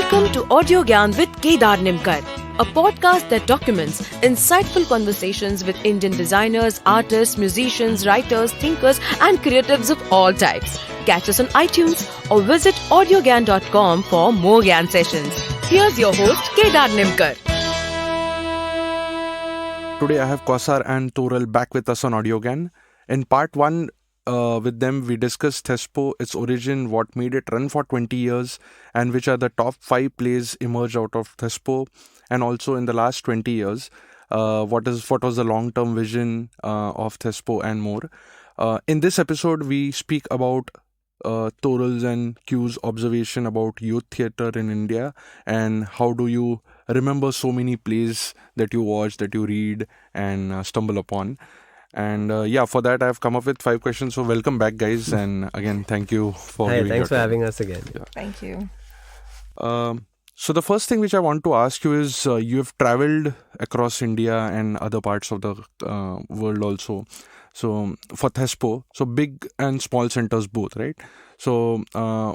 Welcome to Audiogyan with Kedar Nimkar, a podcast that documents insightful conversations with Indian designers, artists, musicians, writers, thinkers, and creatives of all types. Catch us on iTunes or visit audiogyan.com for more Gyan sessions. Here's your host, Kedar Nimkar. Today I have Quasar and Toral back with us on Audiogyan. In part 1, with them we discussed Thespo, its origin, what made it run for 20 years, and which are the top 5 plays emerged out of Thespo. And also in the last 20 years, what was the long-term vision of Thespo and more. In this episode, we speak about Toral's and Q's observation about youth theatre in India and how do you remember so many plays that you watch, that you read and stumble upon. And for that I've come up with 5 questions. So welcome back, guys, and again thank you for Hi, giving thanks for your time. having us again. Yeah. Thank you. So the first thing which I want to ask you is you have traveled across India and other parts of the world also. So for Thespo, so big and small centers both, right? So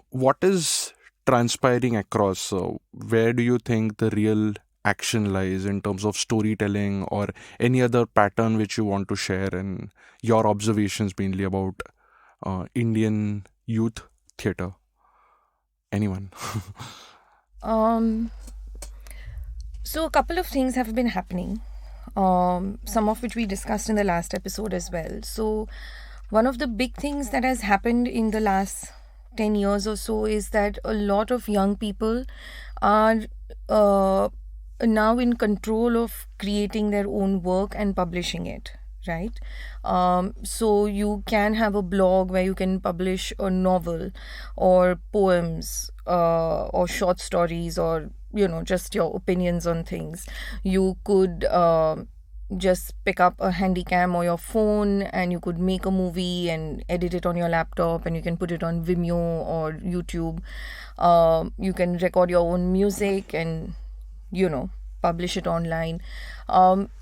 what is transpiring across? So where do you think the real action lies in terms of storytelling or any other pattern which you want to share and your observations mainly about Indian youth theatre? Anyone? So a couple of things have been happening, some of which we discussed in the last episode as well. So one of the big things that has happened in the last 10 years or so is that a lot of young people are now in control of creating their own work and publishing it, right? So you can have a blog where you can publish a novel or poems or short stories or, just your opinions on things. You could just pick up a handycam or your phone and you could make a movie and edit it on your laptop and you can put it on Vimeo or YouTube. You can record your own music and publish it online.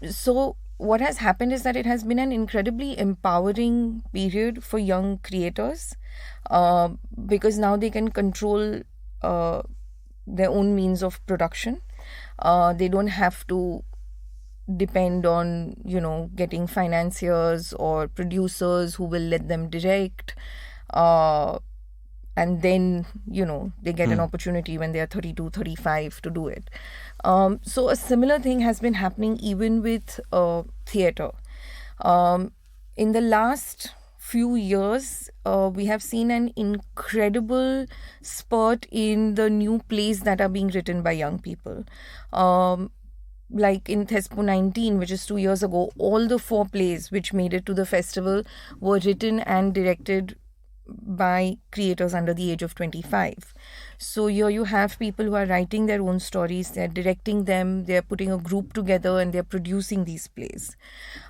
So what has happened is that it has been an incredibly empowering period for young creators because now they can control their own means of production. They don't have to depend on, getting financiers or producers who will let them direct. And then, they get an opportunity when they are 32, 35 to do it. So a similar thing has been happening even with theatre. In the last few years, we have seen an incredible spurt in the new plays that are being written by young people. Like in Thespo 19, which is 2 years ago, all the 4 plays which made it to the festival were written and directed by creators under the age of 25. So here you have people who are writing their own stories, they're directing them, they're putting a group together and they're producing these plays.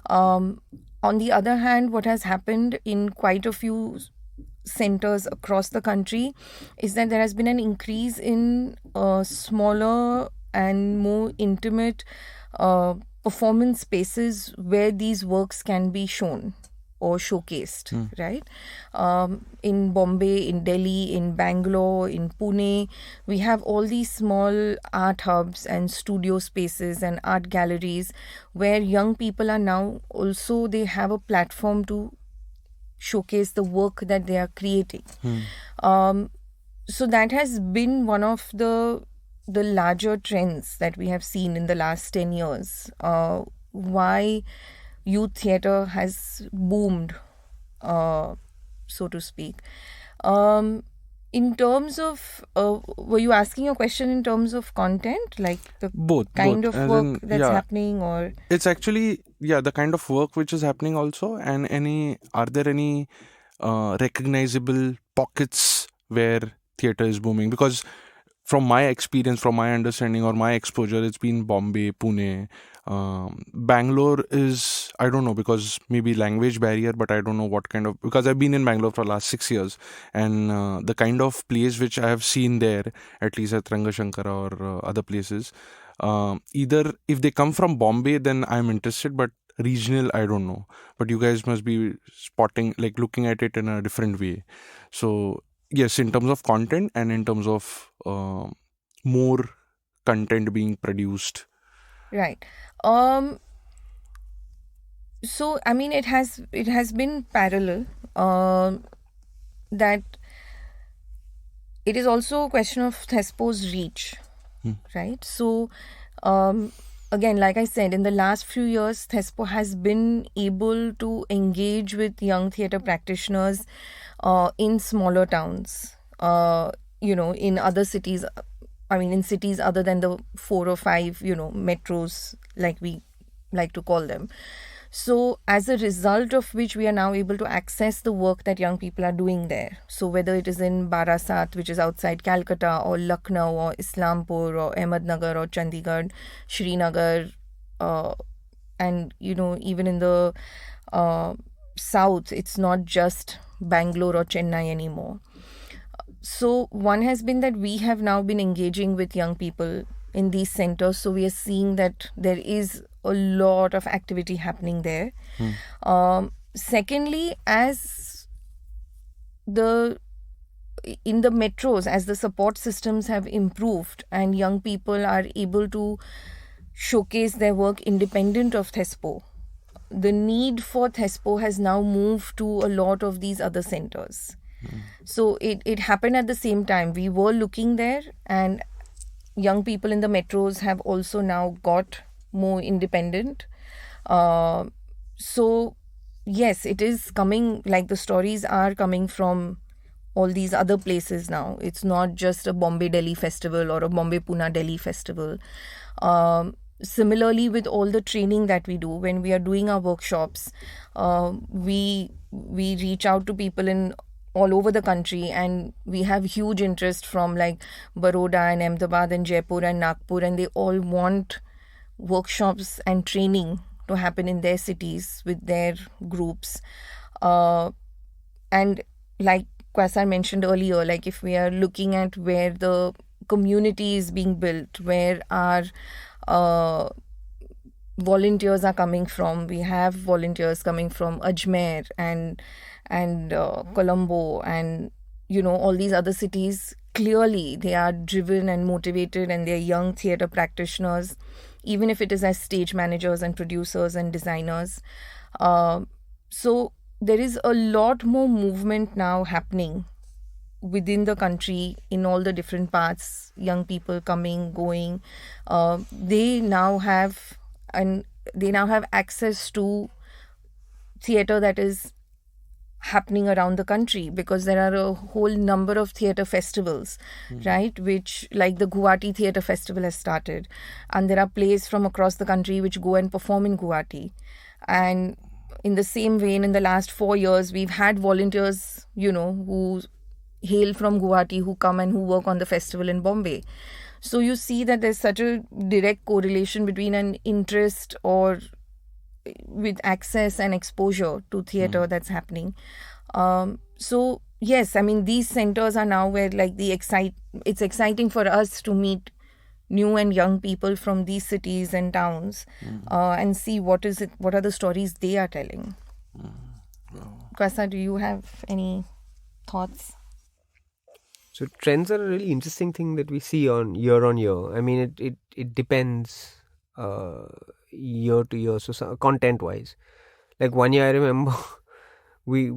On the other hand, what has happened in quite a few centers across the country is that there has been an increase in smaller and more intimate performance spaces where these works can be shown or showcased, right? In Bombay, in Delhi, in Bangalore, in Pune, we have all these small art hubs and studio spaces and art galleries where young people are now also, they have a platform to showcase the work that they are creating. So that has been one of the larger trends that we have seen in the last 10 years. Why youth theatre has boomed, so to speak. In terms of, were you asking a question in terms of content, like the kind of work that's happening, or it's actually the kind of work which is happening also, and are there any recognizable pockets where theatre is booming? Because from my experience, from my understanding or my exposure, it's been Bombay, Pune. Bangalore is, I don't know, because maybe language barrier, but I don't know what kind of, because I've been in Bangalore for the last 6 years, and the kind of plays which I have seen there, at least at Rangashankara or other places, either if they come from Bombay, then I'm interested, but regional, I don't know. But you guys must be spotting, like looking at it in a different way. So yes, in terms of content and in terms of more content being produced? Right. So I mean, it has been parallel. That it is also a question of Thespo's reach, right? So, again, like I said, in the last few years, Thespo has been able to engage with young theatre practitioners in smaller towns, in other cities. I mean, in cities other than the 4 or 5, metros, like we like to call them. So, as a result of which, we are now able to access the work that young people are doing there. So, whether it is in Barasat, which is outside Calcutta, or Lucknow, or Islampur, or Ahmednagar, or Chandigarh, Srinagar, and even in the south, it's not just Bangalore or Chennai anymore. So, one has been that we have now been engaging with young people in these centers. So, we are seeing that there is a lot of activity happening there. Secondly, as in the metros, as the support systems have improved and young people are able to showcase their work independent of Thespo, the need for Thespo has now moved to a lot of these other centers. So it happened at the same time. We were looking there, and young people in the metros have also now got more independent. So yes, it is coming, like the stories are coming from all these other places now. It's not just a Bombay Delhi festival or a Bombay Pune Delhi festival. Similarly, with all the training that we do, when we are doing our workshops, we reach out to people in all over the country, and we have huge interest from like Baroda and Ahmedabad and Jaipur and Nagpur, and they all want workshops and training to happen in their cities with their groups. And like Quasar mentioned earlier, like if we are looking at where the community is being built, where our volunteers are coming from, we have volunteers coming from Ajmer and Colombo and all these other cities. Clearly they are driven and motivated, and they're young theatre practitioners, even if it is as stage managers and producers and designers. So there is a lot more movement now happening within the country in all the different parts. Young people coming, going. They now have access to theatre that is happening around the country, because there are a whole number of theatre festivals, right, which, like the Guwahati Theatre Festival has started, and there are plays from across the country which go and perform in Guwahati. And in the same vein, in the last 4 years, we've had volunteers, who hail from Guwahati, who come and who work on the festival in Bombay. So you see that there's such a direct correlation between an interest or with access and exposure to theatre that's happening. So yes, I mean, these centers are now where like it's exciting for us to meet new and young people from these cities and towns, and see what are the stories they are telling. Kwasa, do you have any thoughts? So trends are a really interesting thing that we see on year. I mean, it depends year to year. So content wise, like one year I remember we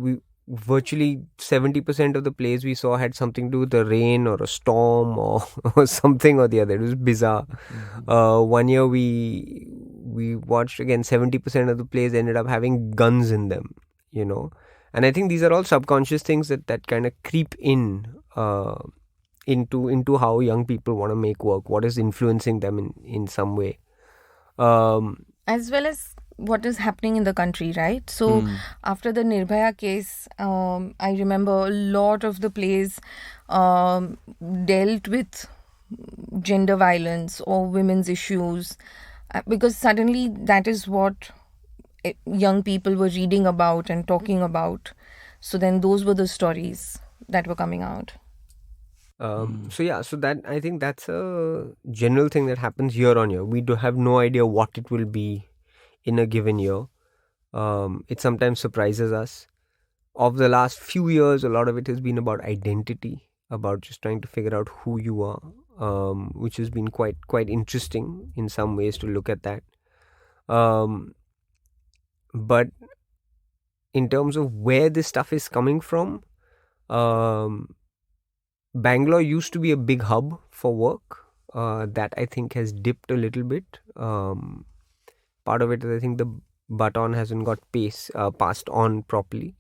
virtually 70% of the plays we saw had something to do with a rain or a storm or something or the other. It was bizarre. One year we watched, again, 70% of the plays ended up having guns in them, and I think these are all subconscious things that kind of creep in into how young people want to make work, what is influencing them in some way, as well as what is happening in the country, right? So after the Nirbhaya case, I remember a lot of the plays dealt with gender violence or women's issues, because suddenly that is what young people were reading about and talking about. So then those were the stories that were coming out. So that, I think that's a general thing that happens year on year. We do have no idea what it will be in a given year. It sometimes surprises us. Of the last few years, a lot of it has been about identity, about just trying to figure out who you are. which has been quite interesting in some ways to look at that. But in terms of where this stuff is coming from, Bangalore used to be a big hub for work. That I think has dipped a little bit. Part of it is I think the baton hasn't got passed on properly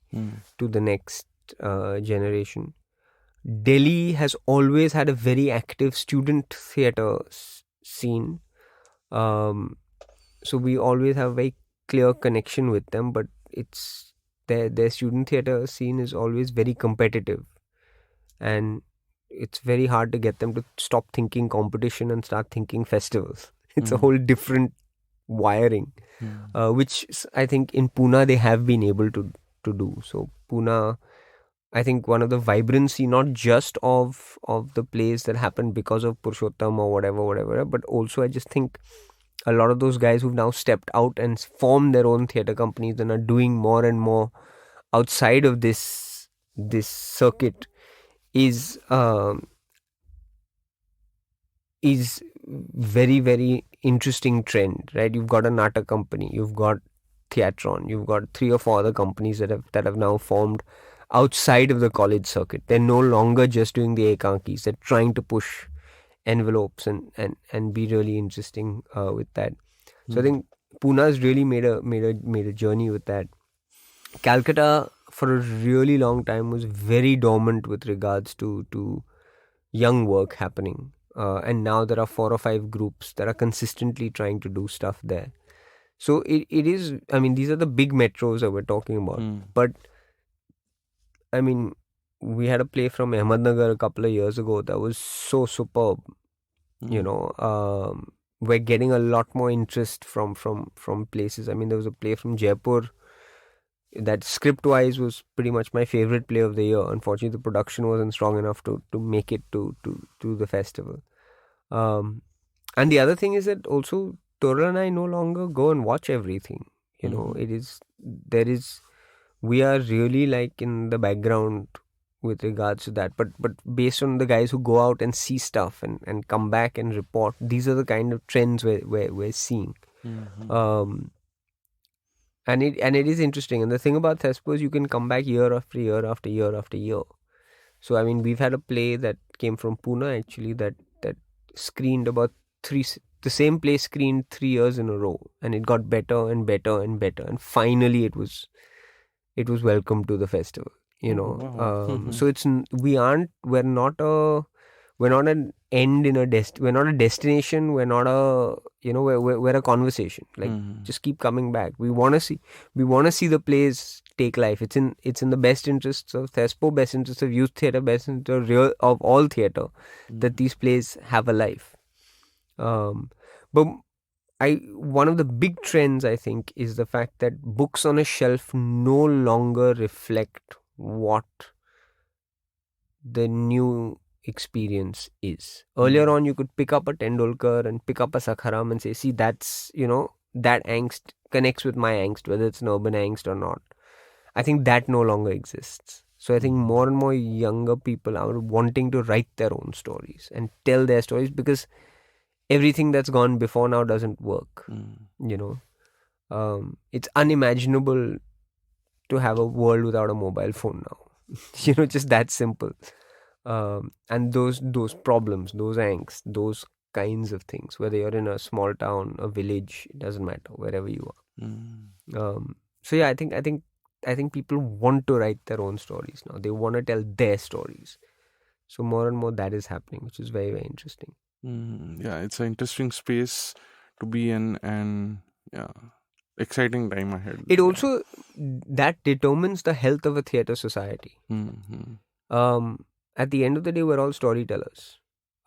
to the next generation. Delhi has always had a very active student theatre scene. So we always have a very clear connection with them, but it's their student theatre scene is always very competitive, and it's very hard to get them to stop thinking competition and start thinking festivals. It's a whole different wiring, which I think in Pune they have been able to do. So Pune, I think one of the vibrancy, not just of the plays that happened because of Purushottam or whatever, but also I just think a lot of those guys who've now stepped out and formed their own theatre companies and are doing more and more outside of this circuit is very, very interesting trend, right? You've got a Nata company, you've got Theatron, you've got 3 or 4 other companies that have now formed outside of the college circuit. They're no longer just doing the ekankis. They're trying to push envelopes and be really interesting with that. So I think Pune's really made a journey with that. Calcutta for a really long time was very dormant with regards to young work happening. And now there are 4 or 5 groups that are consistently trying to do stuff there. So it is, I mean, these are the big metros that we're talking about. But I mean, we had a play from Ahmednagar a couple of years ago that was so superb. You know, we're getting a lot more interest from places. I mean, there was a play from Jaipur that script-wise was pretty much my favorite play of the year. Unfortunately, the production wasn't strong enough to make it to the festival. And the other thing is that also Toral and I no longer go and watch everything. You know, we are really like in the background with regards to that. But based on the guys who go out and see stuff and come back and report, these are the kind of trends we're seeing. And it is interesting. And the thing about Thespo is you can come back year after year after year after year. So I mean, we've had a play that came from Pune actually that screened about the same play screened 3 years in a row, and it got better and better and better, and finally it was welcome to the festival. You know, so we're not an end in we're not a destination. We're not we're a conversation. Like just keep coming back. We want to see the plays take life. It's in the best interests of Thespo, best interests of youth theatre, best interest of all theatre that these plays have a life. But one of the big trends I think is the fact that books on a shelf no longer reflect what the new experience is. Earlier on, you could pick up a Tendulkar and pick up a Sakharam and say, see, that's, that angst connects with my angst, whether it's an urban angst or not. I think that no longer exists. So I think more and more younger people are wanting to write their own stories and tell their stories, because everything that's gone before now doesn't work. It's unimaginable to have a world without a mobile phone now. Just that simple. And those problems, those angst, those kinds of things, whether you're in a small town, a village, it doesn't matter, wherever you are. So yeah, I think people want to write their own stories now. They want to tell their stories. So more and more that is happening, which is very, very interesting. Yeah, it's an interesting space to be in, and yeah, exciting time ahead. It also, that determines the health of a theatre society. At the end of the day, we're all storytellers.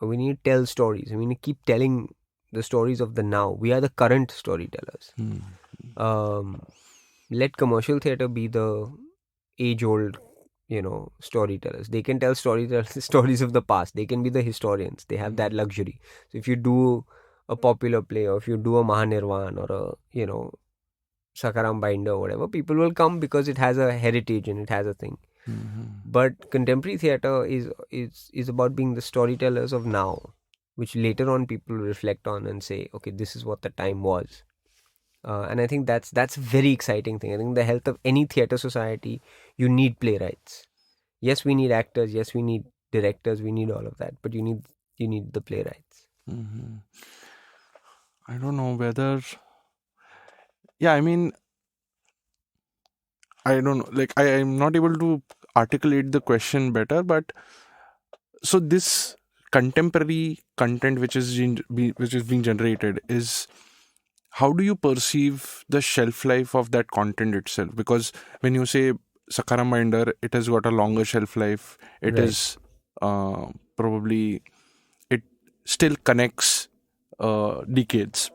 We need to tell stories. We need to keep telling the stories of the now. We are the current storytellers. Let commercial theatre be the age-old, storytellers. They can tell stories of the past. They can be the historians. They have that luxury. So if you do a popular play, or if you do a Mahanirvan or a, Sakaram Binder or whatever, people will come because it has a heritage and it has a thing. But contemporary theatre is about being the storytellers of now. which later on people reflect on and say, okay, this is what the time was. And I think that's a very exciting thing. I think the health of any theatre society, you need playwrights. Yes, we need actors. Yes, we need directors. We need all of that. But you need the playwrights. Mm-hmm. I don't know whether. Yeah, I mean, I don't know. Like, I am not able to articulate the question better, but so this contemporary content which is being generated is, how do you perceive the shelf life of that content itself? Because when you say Sakaram Binder, it has got a longer shelf life. It Right. is probably, it still connects decades,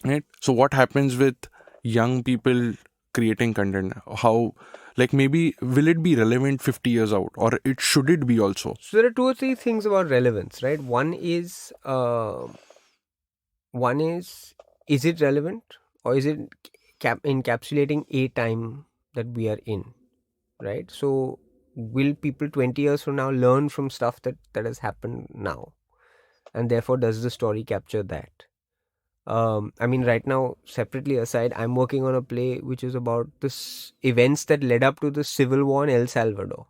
right? So what happens with young people creating content? How, like, maybe will it be relevant 50 years out, or it should it be also? So there are 2 or 3 things about relevance, right? One is it relevant, or is it encapsulating a time that we are in, right? So will people 20 years from now learn from stuff that has happened now, and therefore does the story capture that? I mean, right now, separately aside, I'm working on a play which is about the events that led up to the civil war in El Salvador,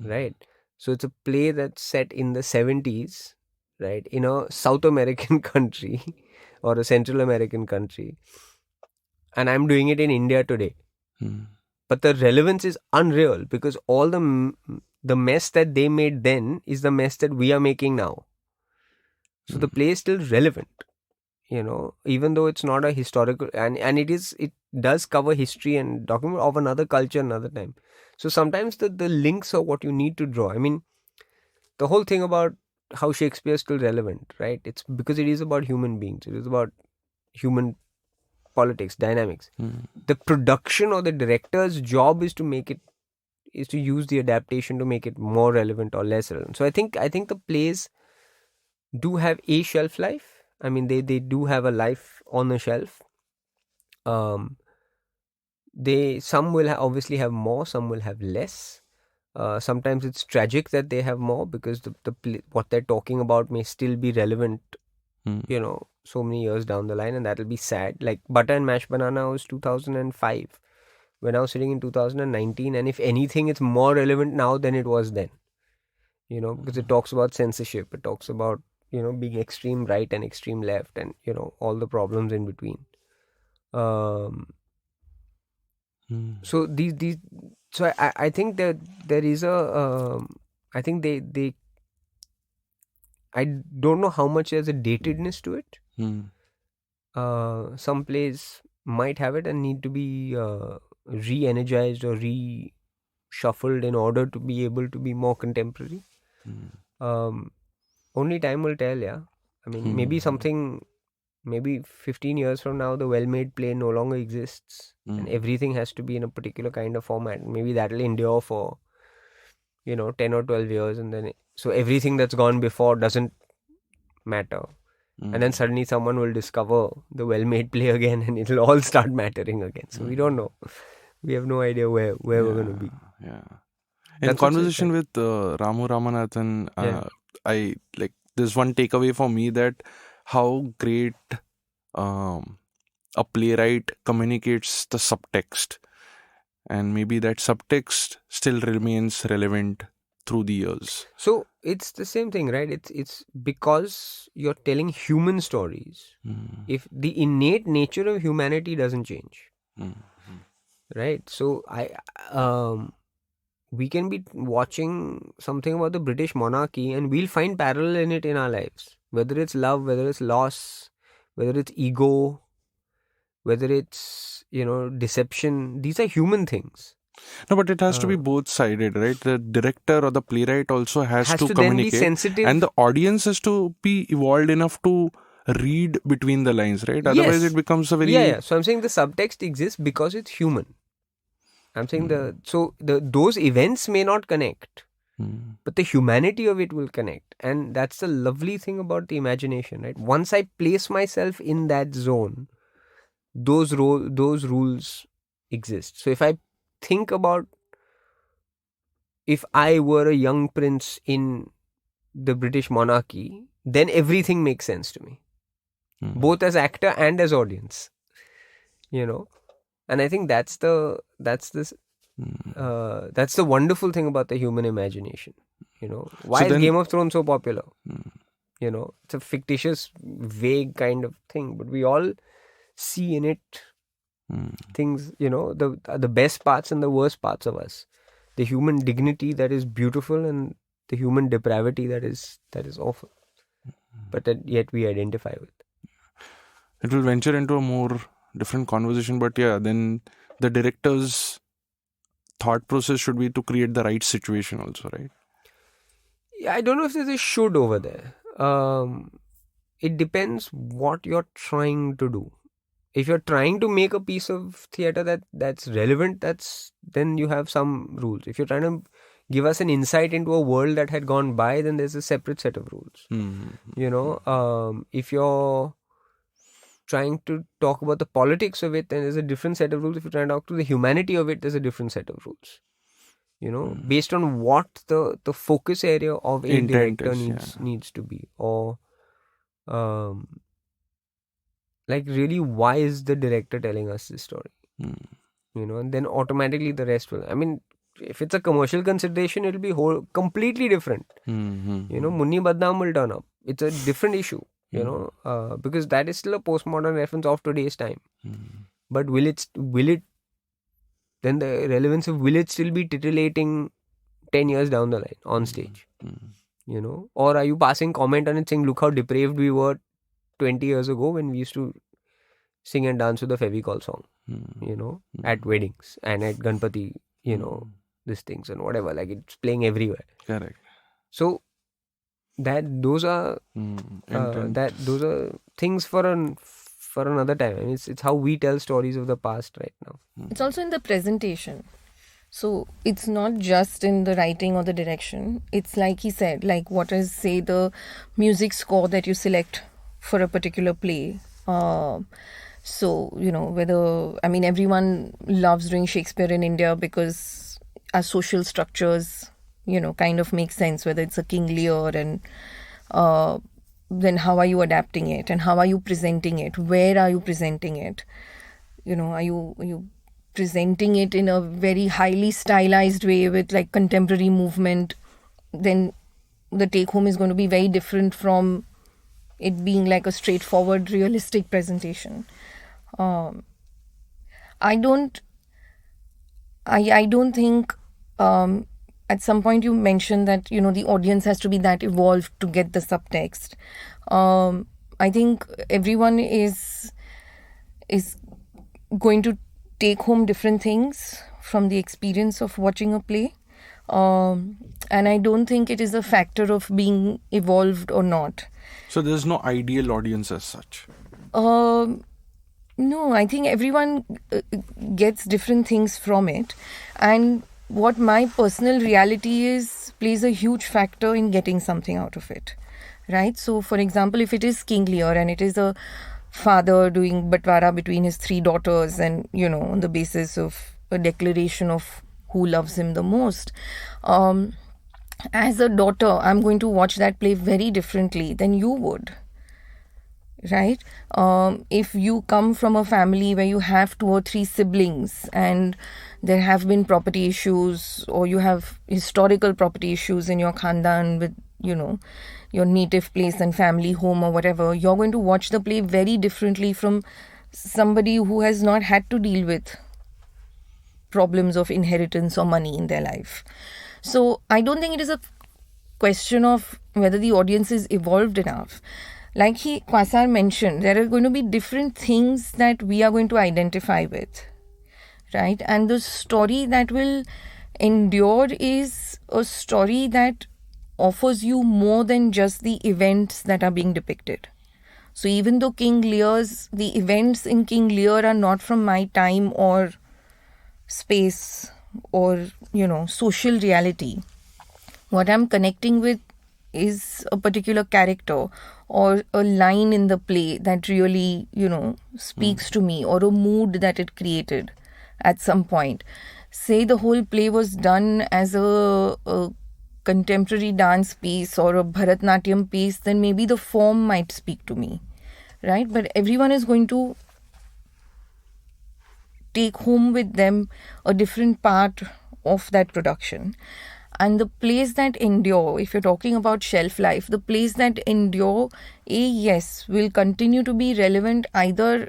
right? So it's a play that's set in the 70s, right, in a South American country or a Central American country, and I'm doing it in India today. But the relevance is unreal, because all the mess that they made then is the mess that we are making now. So the play is still relevant, even though it's not a historical, and it does cover history and document of another culture another time. So sometimes the links are what you need to draw. I mean, the whole thing about how Shakespeare is still relevant, right? It's because it is about human beings. It is about human politics, dynamics. The production or the director's job is to use the adaptation to make it more relevant or less relevant. So I think the plays do have a shelf life. I mean, they do have a life on the shelf. Some will obviously have more, some will have less. Sometimes it's tragic that they have more, because what they're talking about may still be relevant, so many years down the line, and that'll be sad. Like Butter and Mashed Banana was 2005. We're now sitting in 2019, and if anything, it's more relevant now than it was then. Because it talks about censorship, it talks about being extreme right and extreme left, and all the problems in between. So so I think that there is a I think they I don't know how much there's a datedness to it. Some plays might have it and need to be re-energized or reshuffled in order to be able to be more contemporary. Only time will tell. Yeah, I mean, maybe 15 years from now, the well-made play no longer exists, and everything has to be in a particular kind of format. Maybe that'll endure for 10 or 12 years, and then so everything that's gone before doesn't matter. And then suddenly someone will discover the well-made play again, and it'll all start mattering again. So we don't know. We have no idea where we're going to be. Yeah. In conversation with Ramu Ramanathan, I like, there's one takeaway for me, that how great a playwright communicates the subtext, and maybe that subtext still remains relevant through the years. So it's the same thing, right? It's because you're telling human stories. If the innate nature of humanity doesn't change, right? So we can be watching something about the British monarchy, and we'll find parallel in it in our lives. Whether it's love, whether it's loss, whether it's ego, whether it's deception. These are human things. No, but it has to be both-sided, right? The director or the playwright also has to then be communicate, sensitive, and the audience has to be evolved enough to read between the lines, right? Otherwise, it becomes a very... Yeah. So I'm saying the subtext exists because it's human. I'm saying those events may not connect, but the humanity of it will connect, and that's the lovely thing about the imagination, right? Once I place myself in that zone, those rules exist. So if I think about, if I were a young prince in the British monarchy, then everything makes sense to me, both as actor and as audience. And I think that's the wonderful thing about the human imagination. Why is Game of Thrones so popular? It's a fictitious, vague kind of thing, but we all see in it things, the best parts and the worst parts of us, the human dignity that is beautiful and the human depravity that is awful, but that yet we identify with. It will venture into a more different conversation, but yeah, then the director's thought process should be to create the right situation also, right? Yeah, I don't know if there's a should over there. It depends what you're trying to do. If you're trying to make a piece of theatre that's relevant, then you have some rules. If you're trying to give us an insight into a world that had gone by, then there's a separate set of rules. If you're trying to talk about the politics of it, then there's a different set of rules. If you're trying to talk to the humanity of it, there's a different set of rules. Based on what the focus area of a director needs to be, or really, why is the director telling us this story? And then automatically the rest will. I mean, if it's a commercial consideration, it'll be completely different. Munni Badnaam will turn up. It's a different issue. Because that is still a postmodern reference of today's time. But will it? Then the relevance of will it still be titillating 10 years down the line on stage? Or are you passing comment on it saying, look how depraved we were 20 years ago when we used to sing and dance with the Fevicol song, at weddings and at Ganpati, these things and whatever, like it's playing everywhere. Correct. So those are things for another time. I mean, it's how we tell stories of the past right now. It's also in the presentation. So it's not just in the writing or the direction. It's like he said, like what is, say, the music score that you select for a particular play. So, whether, I mean, everyone loves doing Shakespeare in India because our social structures, kind of make sense, whether it's a King Lear, and then how are you adapting it and how are you presenting it? Where are you presenting it? Are you presenting it in a very highly stylized way with like contemporary movement? Then the take home is going to be very different from it being like a straightforward, realistic presentation. I don't think at some point you mentioned that, the audience has to be that evolved to get the subtext. I think everyone is going to take home different things from the experience of watching a play. And I don't think it is a factor of being evolved or not. So there's no ideal audience as such? No, I think everyone gets different things from it. And what my personal reality is plays a huge factor in getting something out of it. Right? So, for example, if it is King Lear and it is a father doing Batwara between his 3 daughters and, on the basis of a declaration of who loves him the most. As a daughter, I'm going to watch that play very differently than you would. Right? If you come from a family where you have 2 or 3 siblings and there have been property issues, or you have historical property issues in your khandan with, your native place and family home or whatever, you're going to watch the play very differently from somebody who has not had to deal with problems of inheritance or money in their life. So I don't think it is a question of whether the audience is evolved enough. Like Quasar mentioned, there are going to be different things that we are going to identify with, right? And the story that will endure is a story that offers you more than just the events that are being depicted. So even though the events in King Lear are not from my time or space or, social reality, what I'm connecting with is a particular character or a line in the play that really, speaks to me, or a mood that it created at some point. Say the whole play was done as a contemporary dance piece or a Bharatnatyam piece, then maybe the form might speak to me, right? But everyone is going to take home with them a different part of that production. And the plays that endure, if you're talking about shelf life, the plays that endure, yes, will continue to be relevant either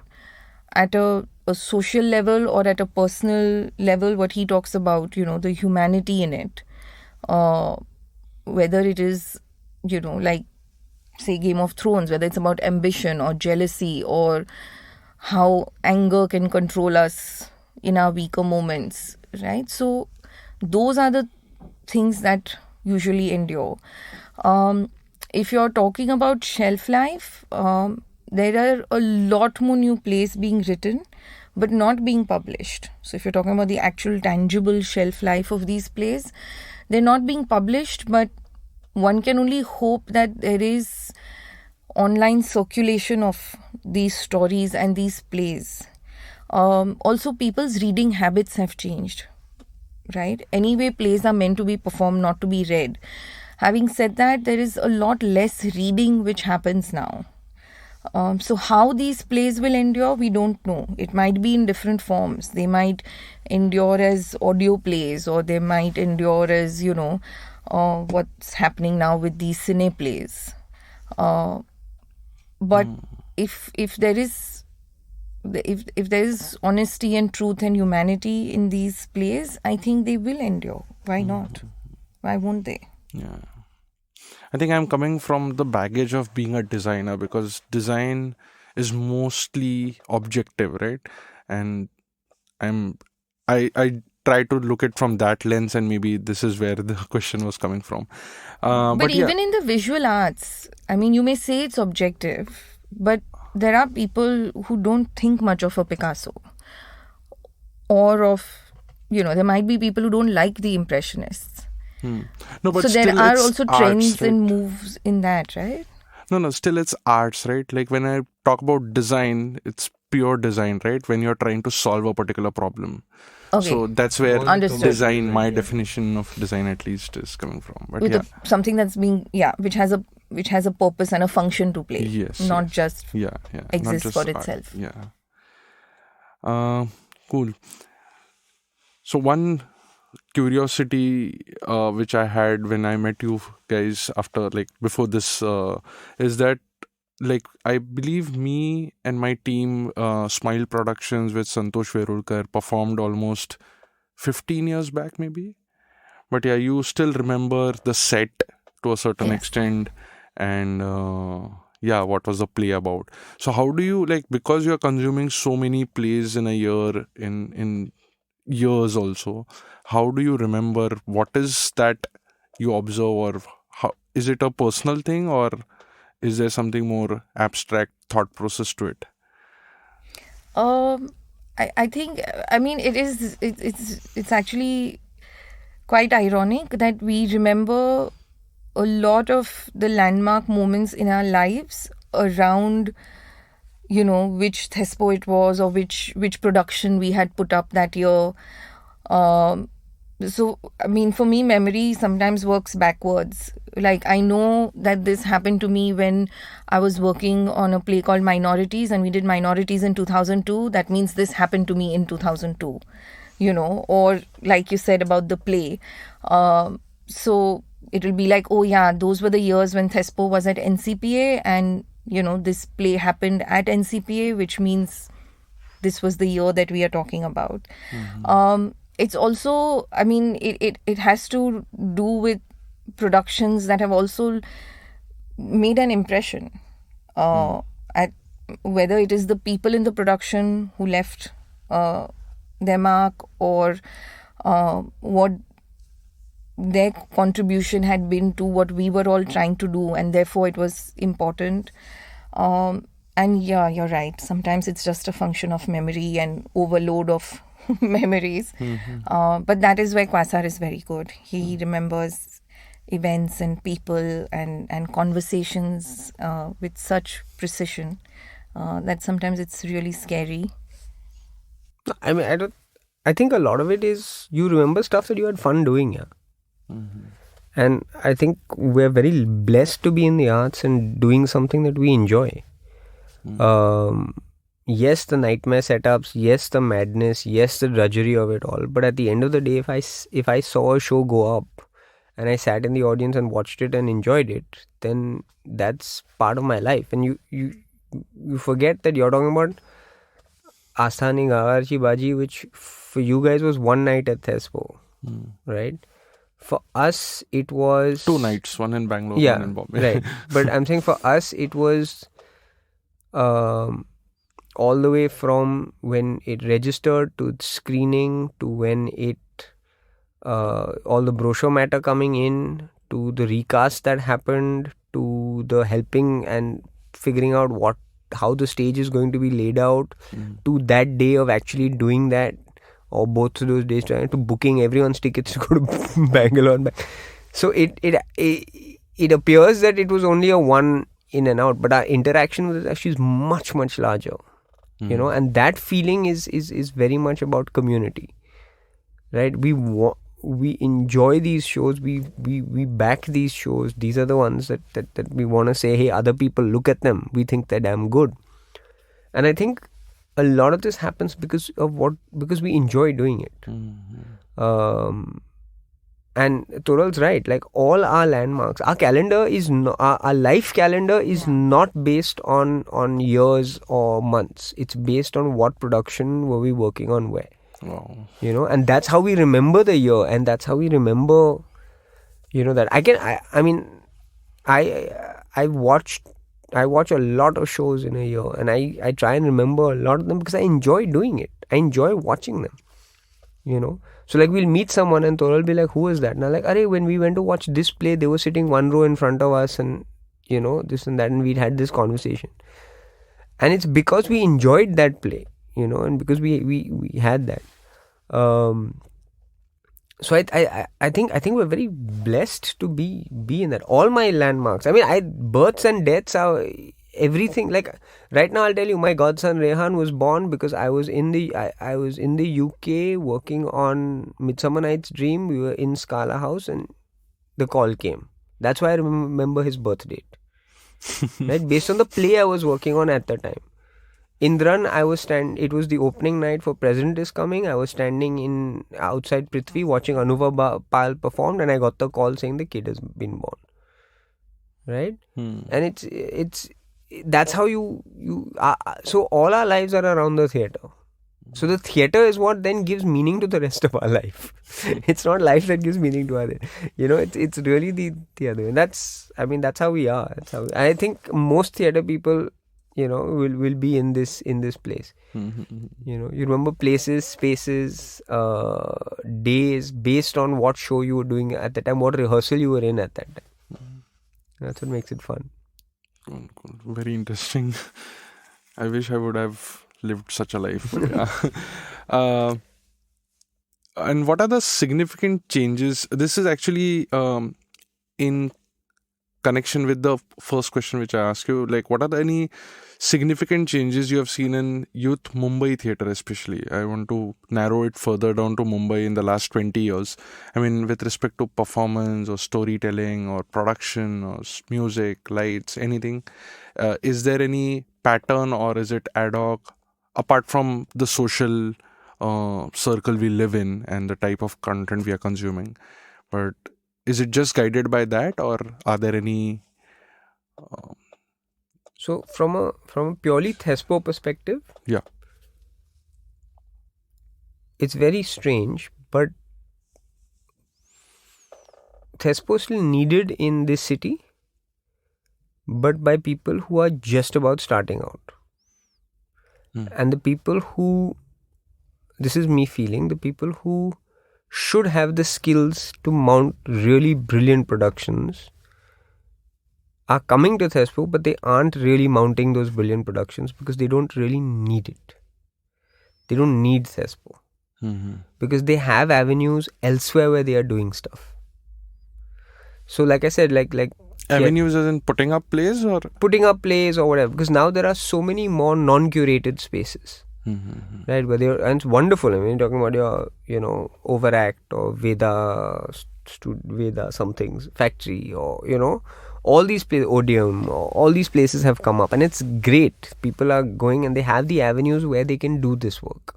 at a social level or at a personal level, what he talks about, the humanity in it. Whether it is, like, say, Game of Thrones, whether it's about ambition or jealousy or how anger can control us in our weaker moments, right? So those are the things that usually endure. If you're talking about shelf life, there are a lot more new plays being written but not being published. So if you're talking about the actual tangible shelf life of these plays, they're not being published, but one can only hope that there is online circulation of these stories and these plays. Also, people's reading habits have changed, right? Anyway, plays are meant to be performed, not to be read. Having said that, there is a lot less reading which happens now. So how these plays will endure, we don't know. It might be in different forms. They might endure as audio plays, or they might endure as, what's happening now with these cine plays. But if there is honesty and truth and humanity in these plays, I think they will endure. Why not? Why won't they? Yeah. I think I'm coming from the baggage of being a designer, because design is mostly objective, right? And I try to look at from that lens, and maybe this is where the question was coming from. But even in the visual arts, I mean, you may say it's objective, but there are people who don't think much of a Picasso, or of, there might be people who don't like the Impressionists. No, but so still there are it's also arts, trends right? and moves in that, right? No, still it's arts, right? Like when I talk about design, it's pure design, right? When you're trying to solve a particular problem. Okay. So that's where Understood. design, my definition of design at least, is coming from. But With something that's being, which has a purpose and a function to play. Yes, Not yes. just not exists just for art. itself. Yeah. Cool. So one curiosity which I had when I met you guys before this is that, I believe me and my team, Smile Productions with Santosh Verulkar, performed almost 15 years back maybe. But yeah, you still remember the set to a certain extent, and what was the play about? So how do you, because you're consuming so many plays in a year, in years also, how do you remember what is that you observe, or how is it a personal thing, or is there something more abstract thought process to it? I think, I mean, it's actually quite ironic that we remember a lot of the landmark moments in our lives around, which Thespo it was, or which production we had put up that year. So, I mean, for me, memory sometimes works backwards. Like, I know that this happened to me when I was working on a play called Minorities, and we did Minorities in 2002. That means this happened to me in 2002, or like you said about the play. So it will be like, oh yeah, those were the years when Thespo was at NCPA, and, this play happened at NCPA, which means this was the year that we are talking about. It's also, I mean, it has to do with productions that have also made an impression. At whether it is the people in the production who left their mark, or what their contribution had been to what we were all trying to do, and therefore it was important. And yeah, you're right. Sometimes it's just a function of memory and overload of memories. But that is where Quasar is very good. He remembers events and people and conversations with such precision that sometimes it's really scary. I mean, I think a lot of it is you remember stuff that you had fun doing, And I think we're very blessed to be in the arts and doing something that we enjoy. Yes, the nightmare setups, yes, the madness, yes, the drudgery of it all. But at the end of the day, if I saw a show go up and I sat in the audience and watched it and enjoyed it, then that's part of my life. And you forget that you're talking about Asthani Gagarchi Baji, which for you guys was one night at Thespo, right? For us, it was 2 nights, one in Bangalore, one in Bombay. Right. But I'm saying for us, it was all the way from when it registered to screening to when it all the brochure matter coming in to the recast that happened to the helping and figuring out how the stage is going to be laid out to that day of actually doing that, or both of those days trying to booking everyone's tickets to go to Bangalore and back. So it appears that it was only a one in and out, but our interaction with it actually is much, much larger. And that feeling is very much about community, right? We enjoy these shows, we back these shows. These are the ones that we want to say, hey, other people, look at them, we think they're damn good. And I think a lot of this happens because we enjoy doing it. And Toral's right, like all our landmarks, our calendar is our life calendar is not based on years or months. It's based on what production were we working on where. Wow. And that's how we remember the year, and that's how we remember, that I watch a lot of shows in a year, and I try and remember a lot of them because I enjoy doing it. I enjoy watching them, So like we'll meet someone and Toral will be like, who is that? And I'm like, when we went to watch this play, they were sitting one row in front of us and, this and that, and we'd had this conversation. And it's because we enjoyed that play, and because we had that. So I think we're very blessed to be in that. All my landmarks. I mean, births and deaths are everything. Like right now, I'll tell you, my godson Rehan was born because I was in the UK working on Midsummer Night's Dream. We were in Scala House and the call came. That's why I remember his birth date. Right, based on the play I was working on at the time. Indran, it was the opening night for President is Coming. I was standing outside Prithvi watching Anuva Pal performed, and I got the call saying the kid has been born. Right? And that's how so all our lives are around the theatre. So the theatre is what then gives meaning to the rest of our life. It's not life that gives meaning to our life. It's really the other way. That's how we are. I think most theatre people, will be in this place. You remember places, spaces, days based on what show you were doing at the time, what rehearsal you were in at that time. That's what makes it fun. Cool. Very interesting. I wish I would have lived such a life. And what are the significant changes? This is actually in connection with the first question which I asked you. Like, what are any significant changes you have seen in youth Mumbai theatre especially? I want to narrow it further down to Mumbai in the last 20 years. I mean, with respect to performance or storytelling or production or music, lights, anything. Is there any pattern or is it ad hoc? Apart from the social circle we live in and the type of content we are consuming. But is it just guided by that, or are there any... So from a purely Thespo perspective, it's very strange, but Thespo is still needed in this city, but by people who are just about starting out. And the people who, this is me feeling, the people who should have the skills to mount really brilliant productions are coming to Thespo, but they aren't really mounting those brilliant productions because they don't really need it. They don't need Thespo. Because they have avenues elsewhere where they are doing stuff. So like I said, like avenues as in putting up plays or whatever, because now there are so many more non-curated spaces. Right, and it's wonderful. I mean, you're talking about your, Overact or Veda Veda something's factory, or all these places, Odium, all these places have come up, and it's great. People are going and they have the avenues where they can do this work.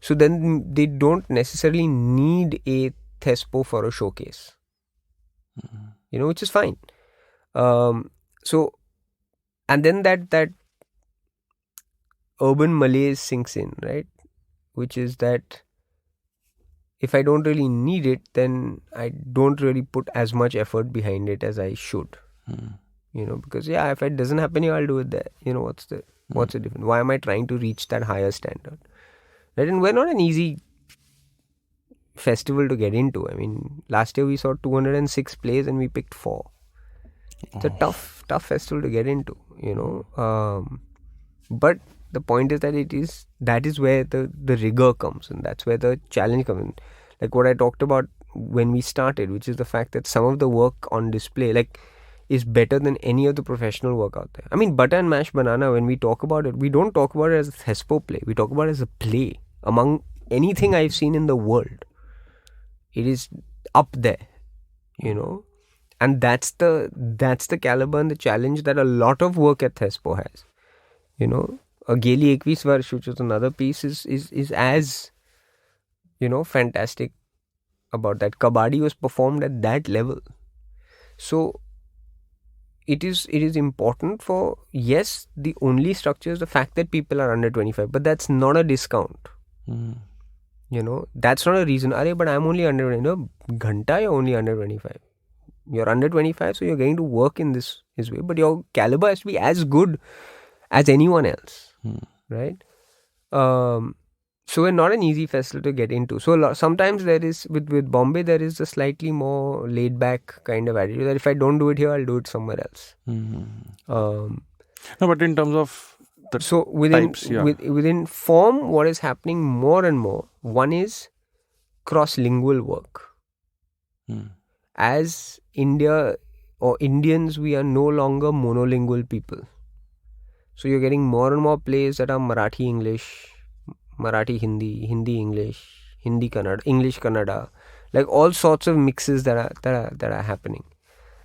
So then they don't necessarily need a Thespo for a showcase, which is fine. So, and then that urban malaise sinks in, right? Which is that if I don't really need it, then I don't really put as much effort behind it as I should. Because if it doesn't happen here, I'll do it there. What's the difference? Why am I trying to reach that higher standard? Right? And we're not an easy festival to get into. I mean, last year we saw 206 plays and we picked 4. It's a tough festival to get into, but the point is that is where the rigor comes, and that's where the challenge comes in. Like what I talked about when we started, which is the fact that some of the work on display is better than any of the professional work out there. I mean, Butter and Mashed Banana, when we talk about it, we don't talk about it as a Thespo play. We talk about it as a play among anything I've seen in the world. It is up there, and that's the caliber and the challenge that a lot of work at Thespo has. A Geli 21 Varsh, which is another piece, is as fantastic about that. Kabaddi was performed at that level. So it is important for, yes, the only structure is the fact that people are under 25, but that's not a discount. That's not a reason. But I'm only under 20. Ghanta, you're only under 25. You're under 25, so you're going to work in this way, but your caliber has to be as good as anyone else, right? So we're not an easy festival to get into. So sometimes there is, with Bombay, there is a slightly more laid back kind of attitude that if I don't do it here, I'll do it somewhere else. No, but in terms of within form, what is happening more and more, one is cross-lingual work. As India or Indians, we are no longer monolingual people. So you're getting more and more plays that are Marathi English, Marathi Hindi, Hindi English, Hindi Kannada, English Kannada, like all sorts of mixes that are happening.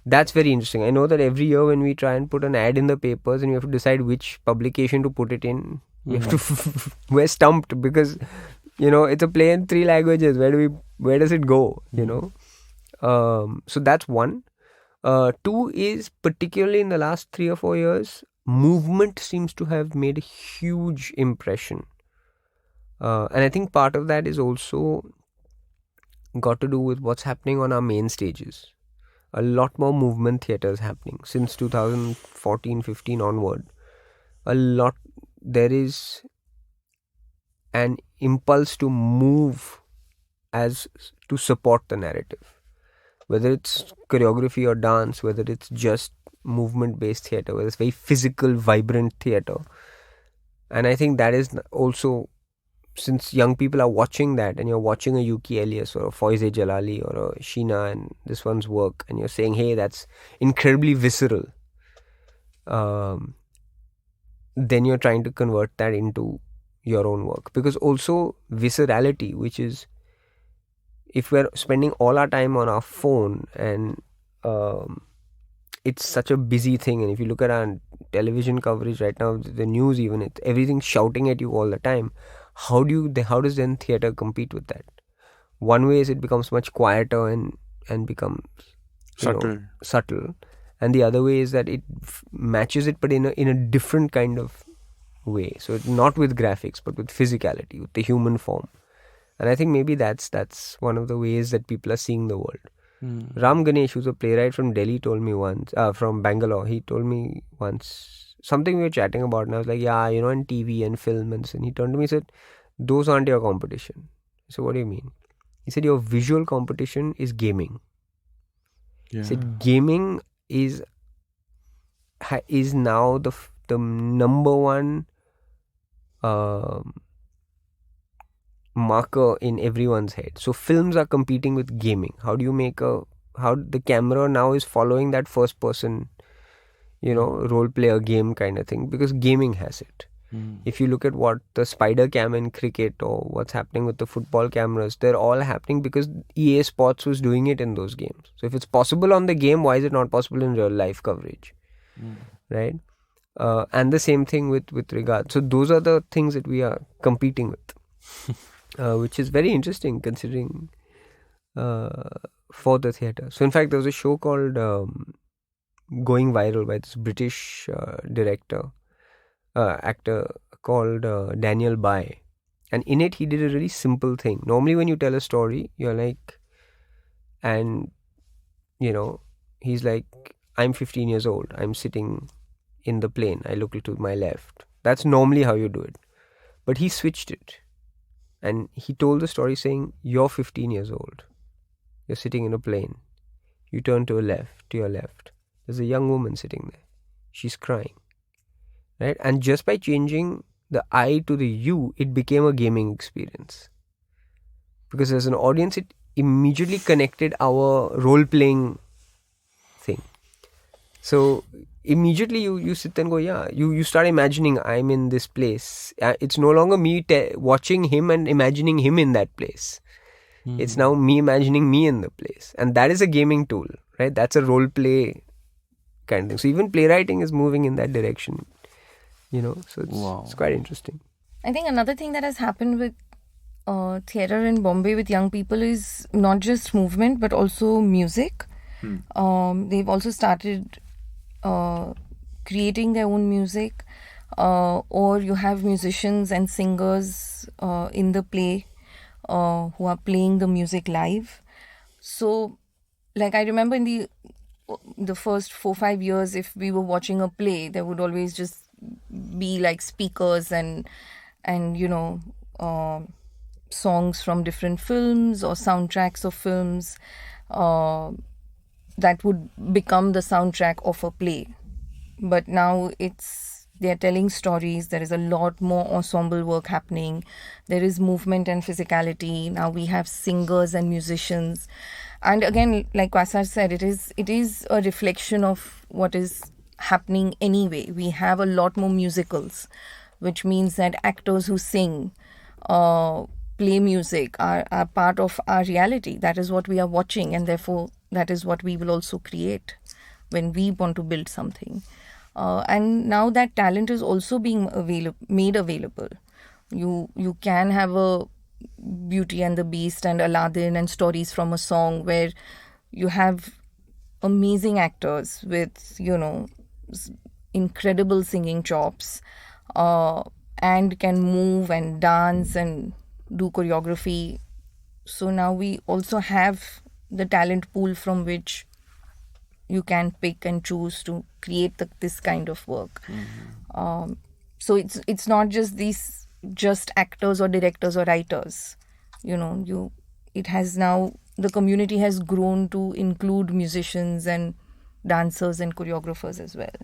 That's very interesting. I know that every year when we try and put an ad in the papers and we have to decide which publication to put it in, we have to we're stumped because it's a play in 3 languages. Where does it go? So that's one. 2 is, particularly in the last 3 or 4 years, movement seems to have made a huge impression. And I think part of that is also got to do with what's happening on our main stages. A lot more movement theatre is happening since 2014-15 onward. There is an impulse to move as to support the narrative. Whether it's choreography or dance, whether it's just movement-based theatre, whether it's very physical, vibrant theatre. And I think that is also, since young people are watching that, and you're watching a Yuki Elias or a Foyze Jalali or a Sheena and this one's work, and you're saying, hey, that's incredibly visceral, then you're trying to convert that into your own work. Because also viscerality, which is, if we're spending all our time on our phone and it's such a busy thing, and if you look at our television coverage right now, the news even, everything's shouting at you all the time. How does then theatre compete with that? One way is it becomes much quieter and becomes subtle, and the other way is that it matches it, but in a different kind of way. So not with graphics, but with physicality, with the human form. And I think maybe that's one of the ways that people are seeing the world. Ram Ganesh, who's a playwright from Delhi, told me once, from Bangalore, he told me once something we were chatting about, and I was like, yeah, on TV and film and so. And he turned to me and said, those aren't your competition. So what do you mean? He said, your visual competition is gaming. Yeah. He said, gaming is now the number one marker in everyone's head. So films are competing with gaming. How do you make how the camera now is following that first person, role player game kind of thing, because gaming has it. If you look at what the spider cam in cricket or what's happening with the football cameras, they're all happening because EA Sports was doing it in those games. So if it's possible on the game, why is it not possible in real life coverage? Right? And the same thing with regard. So those are the things that we are competing with, which is very interesting considering for the theatre. So in fact, there was a show called Going Viral by this British actor called Daniel Bai. And in it, he did a really simple thing. Normally, when you tell a story, you're like, and, he's like, I'm 15 years old. I'm sitting in the plane. I look to my left. That's normally how you do it. But he switched it. And he told the story saying, you're 15 years old. You're sitting in a plane. You turn to your left. There's a young woman sitting there. She's crying. Right? And just by changing the I to the you, it became a gaming experience. Because as an audience, it immediately connected our role-playing thing. So immediately you sit and go, yeah, you start imagining I'm in this place. It's no longer me watching him and imagining him in that place. It's now me imagining me in the place. And that is a gaming tool, right? That's a role-play kind of thing. So even playwriting is moving in that direction. So it's quite interesting. I think another thing that has happened with theatre in Bombay with young people is not just movement but also music. They've also started creating their own music, or you have musicians and singers in the play who are playing the music live. So, like I remember in the first 4-5 years, if we were watching a play, there would always just be like speakers and songs from different films or soundtracks of films that would become the soundtrack of a play. But now they're telling stories. There is a lot more ensemble work happening. There is movement and physicality. Now we have singers and musicians. And again, like Quasar said, it is a reflection of what is happening anyway. We have a lot more musicals, which means that actors who sing, play music are part of our reality. That is what we are watching, and therefore that is what we will also create when we want to build something. And now that talent is also being made available. You can have a Beauty and the Beast and Aladdin and stories from a song where you have amazing actors with incredible singing chops, and can move and dance and do choreography. So now we also have the talent pool from which you can pick and choose to create this kind of work. So it's not just actors or directors or writers. It has now, the community has grown to include musicians and dancers and choreographers as well.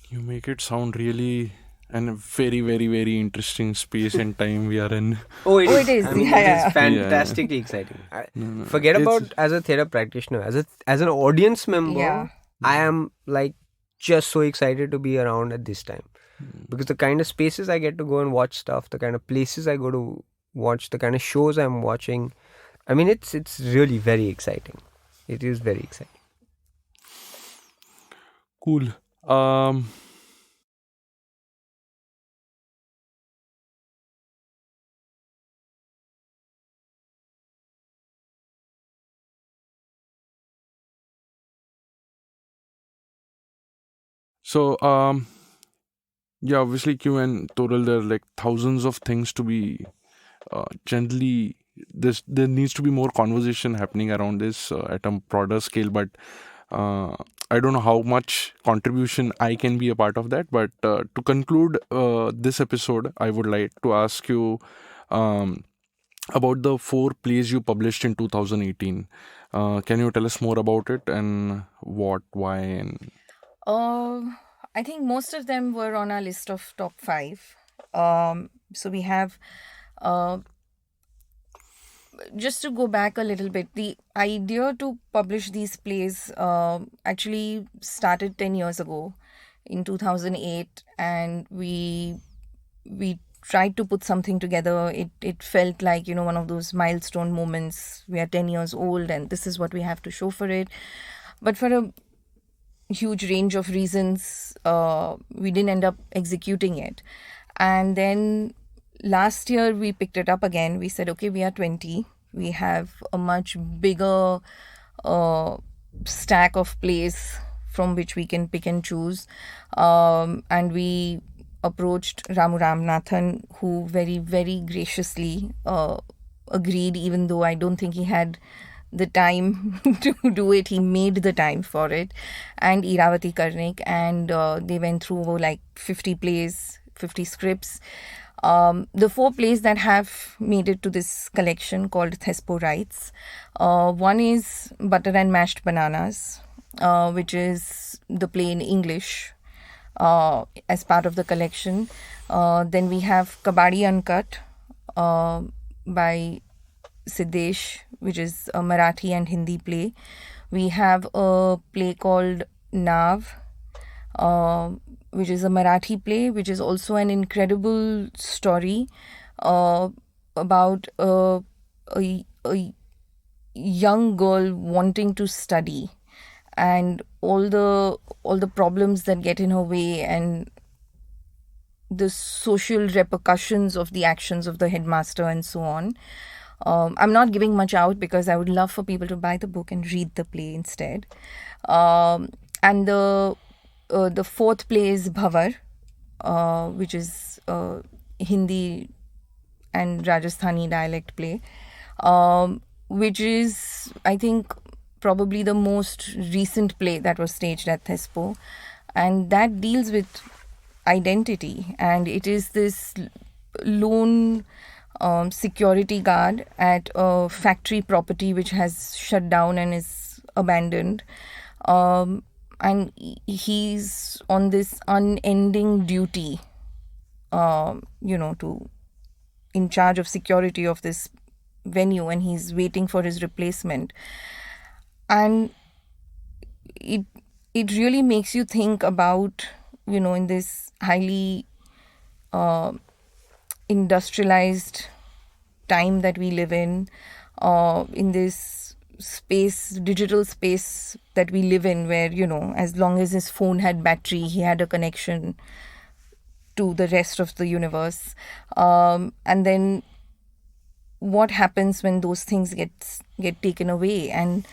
You make it sound really and a very, very, very interesting space and time we are in. It is. I mean, yeah. It's fantastically exciting. Forget about as a theatre practitioner, as an audience member, I am like just so excited to be around at this time. Because the kind of spaces I get to go and watch stuff, the kind of places I go to watch, the kind of shows I'm watching, I mean, it's really very exciting. It is very exciting. Cool. So, obviously Q and Toral, there are like thousands of things to be generally, there needs to be more conversation happening around this at a broader scale, but I don't know how much contribution I can be a part of that. But to conclude this episode, I would like to ask you about the 4 plays you published in 2018. Can you tell us more about it and what, why, and... I think most of them were on our list of top 5. So we have, just to go back a little bit, the idea to publish these plays actually started 10 years ago. in 2008, and we tried to put something together. It felt like, one of those milestone moments. We are 10 years old and this is what we have to show for it. But for a huge range of reasons, we didn't end up executing it. And then last year we picked it up again. We said, okay, we are 20. We have a much bigger stack of plays from which we can pick and choose. And we approached Ramu Ramanathan, who very, very graciously agreed, even though I don't think he had the time to do it. He made the time for it. And Iravati Karnik, and they went through like 50 plays, 50 scripts. The 4 plays that have made it to this collection called Thespo Rights. One is Butter and Mashed Bananas, which is the play in English as part of the collection. Then we have Kabadi Uncut by Siddesh, which is a Marathi and Hindi play. We have a play called Nav, which is a Marathi play, which is also an incredible story about a young girl wanting to study, and all the problems that get in her way, and the social repercussions of the actions of the headmaster and so on. I'm not giving much out because I would love for people to buy the book and read the play instead. And the 4th play is Bhavar, which is Hindi and Rajasthani dialect play, which is, I think, probably the most recent play that was staged at Thespo. And that deals with identity. And it is this lone security guard at a factory property which has shut down and is abandoned. And he's on this unending duty, in charge of security of this venue, and he's waiting for his replacement. And it really makes you think about, in this highly industrialized time that we live in this space, digital space that we live in, where, as long as his phone had battery, he had a connection to the rest of the universe. And then what happens when those things get taken away, and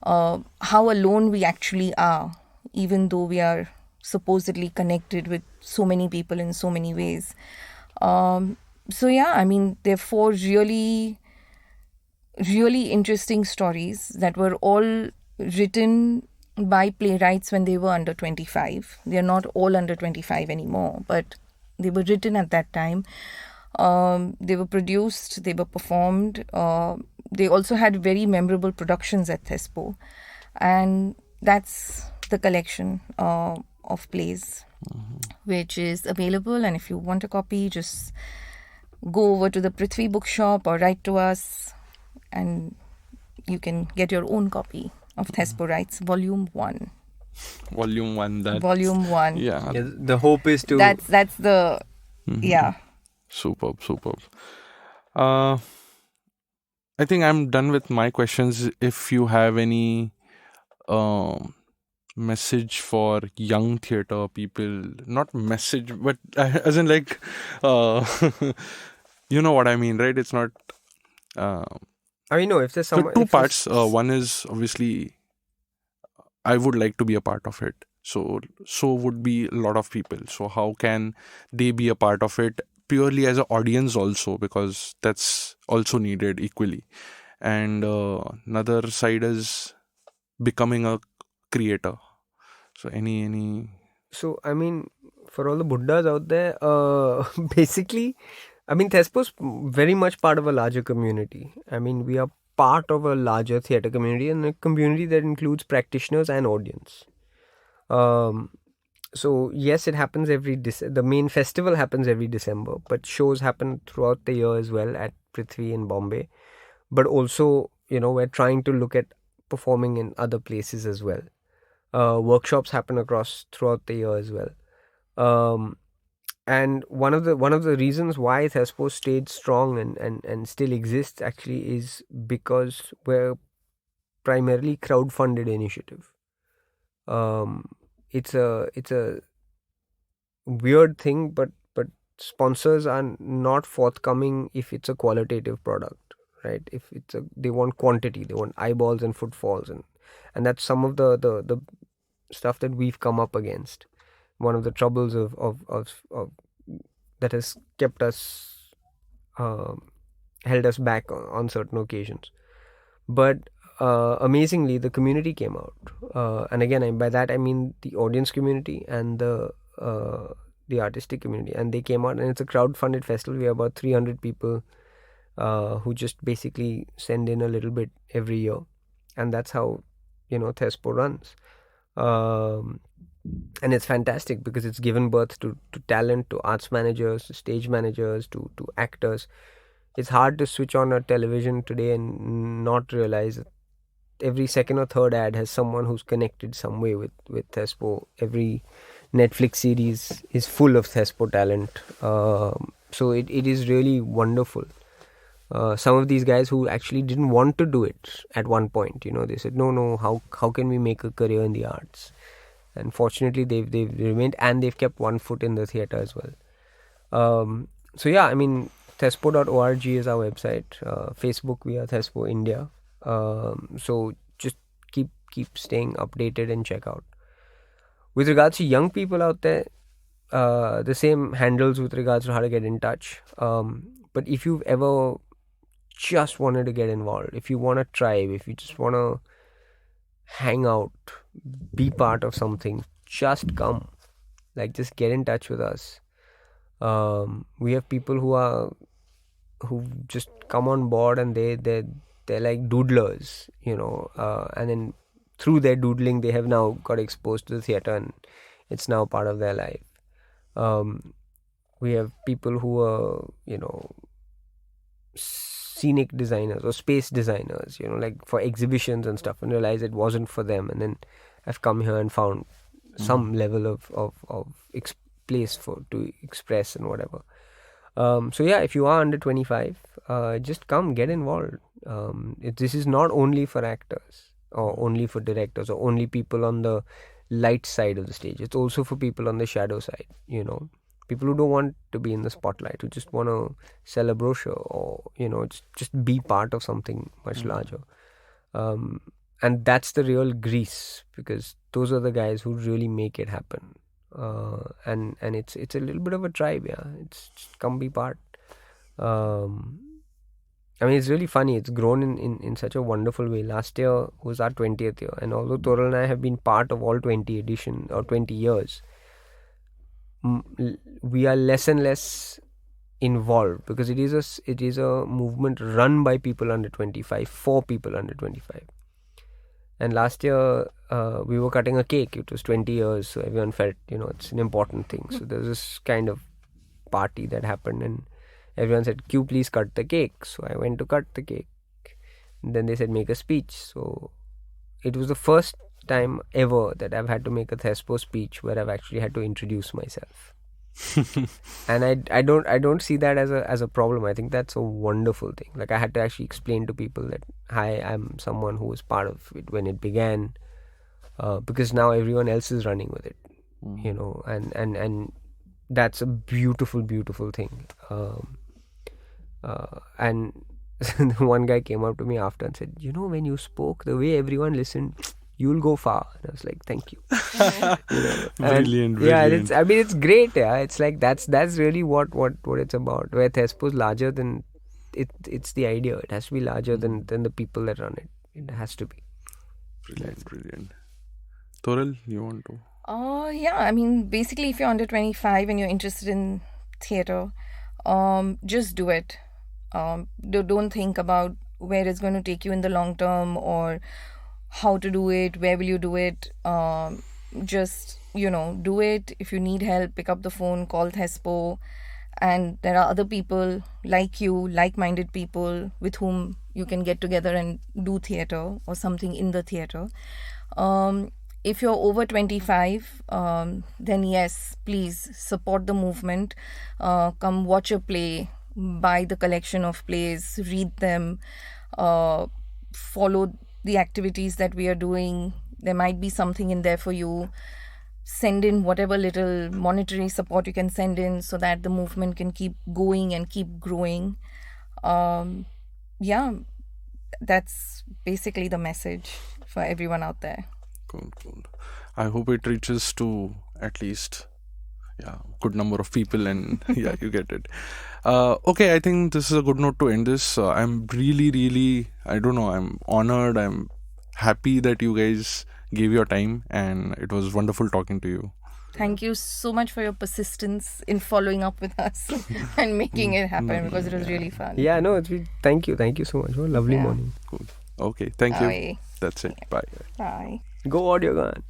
how alone we actually are, even though we are supposedly connected with so many people in so many ways. So yeah, I mean, they're 4 really, really interesting stories that were all written by playwrights when they were under 25. They're not all under 25 anymore, but they were written at that time. They were produced, they were performed. They also had very memorable productions at Thespo. And that's the collection of plays, which is available. And if you want a copy, just go over to the Prithvi bookshop or write to us, and you can get your own copy of Thespo Rights, Volume 1. Volume 1. Volume 1. Yeah. The hope is to... That's the... Yeah. Superb. I think I'm done with my questions. If you have any message for young theatre people, not message, but as in like, you know what I mean, right? It's not... I mean, no, if there's someone... So 2 parts. One is obviously, I would like to be a part of it. So would be a lot of people. So how can they be a part of it purely as an audience also, because that's also needed equally. And another side is becoming a creator. So any... So, I mean, for all the Buddhas out there, basically, I mean, Thespo's very much part of a larger community. I mean, we are part of a larger theatre community, and a community that includes practitioners and audience. So yes, it happens the main festival happens every December, but shows happen throughout the year as well at Prithvi in Bombay. But also, we're trying to look at performing in other places as well. Workshops happen throughout the year as well. And one of the reasons why Thespo stayed strong and still exists actually is because we're primarily crowd-funded initiative. It's a weird thing, but sponsors are not forthcoming if it's a qualitative product, right? If they want quantity, they want eyeballs and footfalls, and that's some of the stuff that we've come up against. One of the troubles of that has kept us held us back on certain occasions. But amazingly, the community came out, and again, by that I mean the audience community and the artistic community, and they came out, and it's a crowd-funded festival. We have about 300 people who just basically send in a little bit every year, and that's how Thespo runs. And it's fantastic because it's given birth to talent, to arts managers, to stage managers, to actors. It's hard to switch on a television today and not realize that every second or third ad has someone who's connected some way with Thespo. Every Netflix series is full of Thespo talent. So it is really wonderful. Some of these guys who actually didn't want to do it at one point, they said, no, how can we make a career in the arts? And fortunately, they've remained, and they've kept one foot in the theatre as well. So yeah, I mean, Thespo.org is our website. Facebook, we are Thespo India. So just keep staying updated and check out. With regards to young people out there, the same handles with regards to how to get in touch. But if you've ever just wanted to get involved, if you want to tribe, if you just want to hang out, be part of something, just come. Like, just get in touch with us. We have people who just come on board, and they're like doodlers, and then through their doodling they have now got exposed to the theatre, and it's now part of their life. We have people who are scenic designers or space designers, like for exhibitions and stuff, and realize it wasn't for them, and then have come here and found some level of place to express and whatever. So yeah, if you are under 25, just come, get involved. This is not only for actors or only for directors or only people on the light side of the stage. It's also for people on the shadow side, people who don't want to be in the spotlight, who just want to sell a brochure or just be part of something much larger. And that's the real grease, because those are the guys who really make it happen. And it's a little bit of a tribe. It's just come be part. I mean, it's really funny. It's grown in such a wonderful way. Last year was our 20th year, and although Toral and I have been part of all 20 editions or 20 years, we are less and less involved, because it is a movement run by people under 25 for people under 25. And last year we were cutting a cake. It was 20 years, so everyone felt it's an important thing. So there was this kind of party that happened, and everyone said, "Q, please cut the cake." So I went to cut the cake, and then they said, "Make a speech." So it was the first time ever that I've had to make a Thespo speech where I've actually had to introduce myself. And I don't see that as a problem. I think that's a wonderful thing. Like, I had to actually explain to people that, hi, I'm someone who was part of it when it began, because now everyone else is running with it, and that's a beautiful thing. And one guy came up to me after and said, when you spoke, the way everyone listened, you'll go far. And I was like, thank you. Brilliant. Yeah, it's great. Yeah, it's like that's really what it's about. Where Thespo is larger than it's the idea. It has to be larger than the people that run it. It has to be. Brilliant. Toral, you want to? Yeah, I mean, basically, if you're under 25 and you're interested in theatre, just do it. Don't think about where it's going to take you in the long term, or how to do it, where will you do it. Just do it. If you need help, pick up the phone, call Thespo, and there are other people like you, like-minded people with whom you can get together and do theatre or something in the theatre. if you're over 25, then yes, please support the movement. Come watch a play, buy the collection of plays, read them, follow the activities that we are doing. There might be something in there for you. Send in whatever little monetary support you can send in so that the movement can keep going and keep growing. Yeah, that's basically the message for everyone out there. Cool. I hope it reaches to at least good number of people, and yeah, you get it. Okay, I think this is a good note to end this. I'm really, I don't know, I'm honored, I'm happy that you guys gave your time, and it was wonderful talking to you. Thank you so much for your persistence in following up with us and making it happen, because it was really fun. Yeah, no, thank you so much. What a lovely morning. Cool. Okay, thank you. Bye. That's it. Bye. Bye. Go Audiogyan.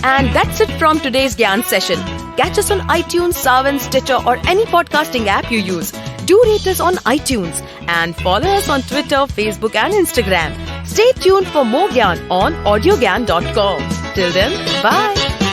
And that's it from today's Gyan session. Catch us on iTunes, Saavn, Stitcher or any podcasting app you use. Do rate us on iTunes and follow us on Twitter, Facebook and Instagram. Stay tuned for more Gyan on audiogyan.com. Till then, bye.